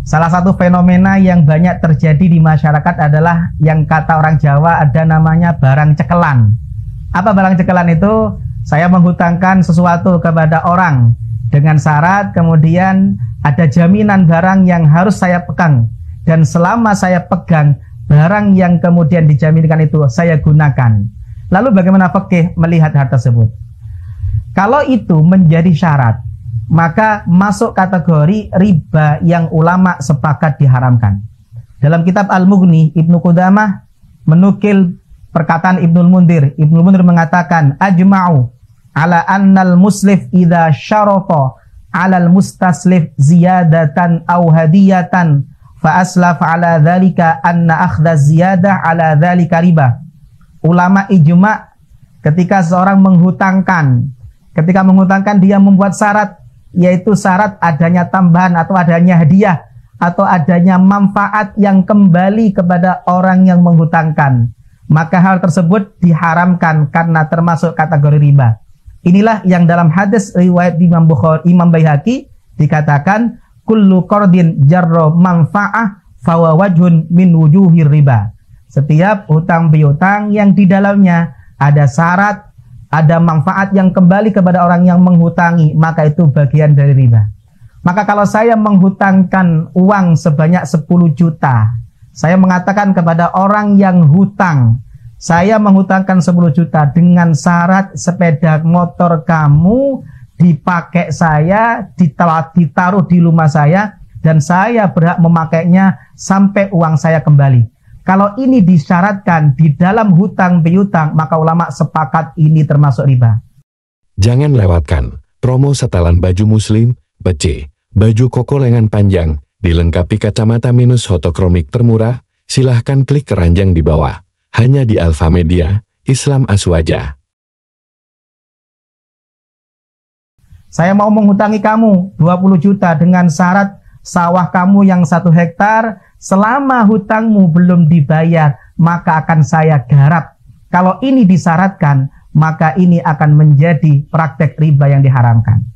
Salah satu fenomena yang banyak terjadi di masyarakat adalah yang kata orang Jawa ada namanya barang cekelan. Apa barang cekelan itu? Saya menghutangkan sesuatu kepada orang dengan syarat kemudian ada jaminan barang yang harus saya pegang. Dan selama saya pegang, barang yang kemudian dijaminkan itu saya gunakan. Lalu bagaimana fikih melihat hal tersebut? Kalau itu menjadi syarat, maka masuk kategori riba yang ulama sepakat diharamkan. Dalam kitab Al-Mughni, Ibnu Qudamah menukil perkataan Ibnul Mundir. Ibnul Mundir mengatakan, ajma'u ala annal muslif idza syarata alal mustaslif ziyadatan aw hadiyatan fa aslaf ala dzalika anna akhdha ziyadah ala dzalika riba. Ulama ijma' ketika seorang menghutangkan, dia membuat syarat, yaitu syarat adanya tambahan atau adanya hadiah atau adanya manfaat yang kembali kepada orang yang menghutangkan, maka hal tersebut diharamkan karena termasuk kategori riba. Inilah yang dalam hadis riwayat Imam Bukhari, Imam Baihaqi dikatakan kullu qardin jarra manfa'ah fawa wajhun min wujuhir riba. Setiap hutang piutang yang di dalamnya ada syarat, ada manfaat yang kembali kepada orang yang menghutangi, maka itu bagian dari riba. Maka kalau saya menghutangkan uang sebanyak 10 juta, saya mengatakan kepada orang yang hutang, saya menghutangkan 10 juta dengan syarat sepeda motor kamu dipakai saya, ditaruh di rumah saya, dan saya berhak memakainya sampai uang saya kembali. Kalau ini disyaratkan di dalam hutang piutang, maka ulama sepakat ini termasuk riba. Jangan lewatkan promo setelan baju muslim, BC, baju koko lengan panjang, dilengkapi kacamata minus fotokromik termurah. Silahkan klik keranjang di bawah. Hanya di Alfa Media, Islam Aswaja. Saya mau menghutangi kamu 20 juta dengan syarat sawah kamu yang 1 hektar, selama hutangmu belum dibayar, maka akan saya garap. Kalau ini disyaratkan, maka ini akan menjadi praktek riba yang diharamkan.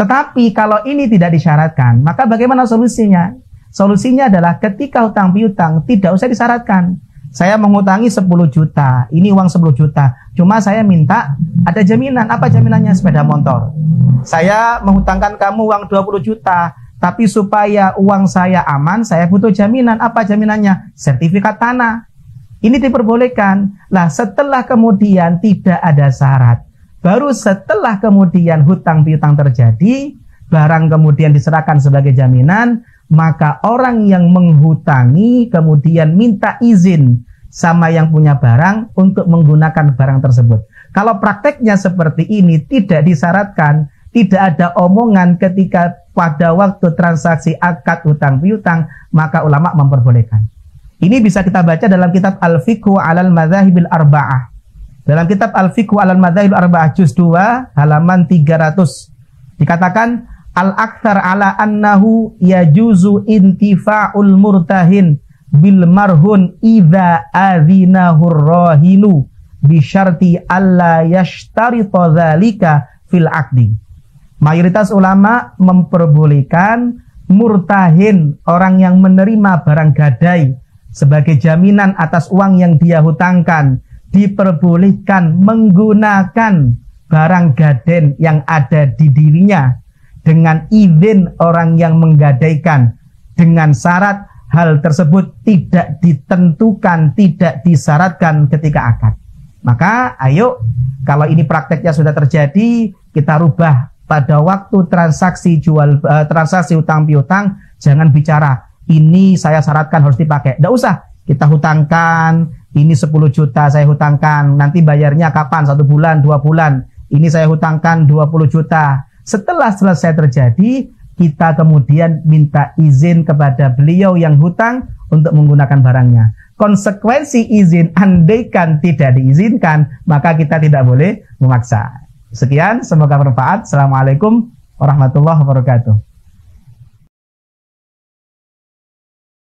Tetapi kalau ini tidak disyaratkan, maka bagaimana solusinya? Solusinya adalah ketika hutang piutang tidak usah disyaratkan. Saya mengutangi 10 juta, ini uang 10 juta. Cuma saya minta ada jaminan. Apa jaminannya? Sepeda motor. Saya menghutangkan kamu uang 20 juta. Tapi supaya uang saya aman, saya butuh jaminan. Apa jaminannya? Sertifikat tanah. Ini diperbolehkan. Lah setelah kemudian tidak ada syarat, baru setelah kemudian hutang piutang terjadi, barang kemudian diserahkan sebagai jaminan, maka orang yang menghutangi kemudian minta izin sama yang punya barang untuk menggunakan barang tersebut. Kalau prakteknya seperti ini, tidak disyaratkan, tidak ada omongan ketika pada waktu transaksi akad hutang piutang, maka ulama memperbolehkan. Ini bisa kita baca dalam kitab Al-Fiqhu 'alal Madzahibil Arba'ah. Dalam kitab Al-Fiqhu 'alal Madzahibil Arba'ah juz 2 halaman 300 dikatakan al-aktsar ala annahu yajuzu intifa'ul murtahin bil marhun idza adzinahur rahinu bi syarti alla yashtarita dzalika fil aqdi. Mayoritas ulama memperbolehkan murtahin, orang yang menerima barang gadai sebagai jaminan atas uang yang dia hutangkan, diperbolehkan menggunakan barang gaden yang ada di dirinya dengan izin orang yang menggadaikan, dengan syarat hal tersebut tidak ditentukan, tidak disyaratkan ketika akad. Maka ayo, kalau ini prakteknya sudah terjadi, kita rubah pada waktu transaksi transaksi hutang piutang. Jangan bicara ini saya syaratkan harus dipakai. Tidak usah, kita hutangkan ini 10 juta saya hutangkan, nanti bayarnya kapan? 1 bulan, 2 bulan. Ini saya hutangkan 20 juta. Setelah selesai terjadi, kita kemudian minta izin kepada beliau yang hutang untuk menggunakan barangnya. Konsekuensi izin, andaikan tidak diizinkan, maka kita tidak boleh memaksa. Sekian, semoga bermanfaat. Assalamualaikum warahmatullahi wabarakatuh.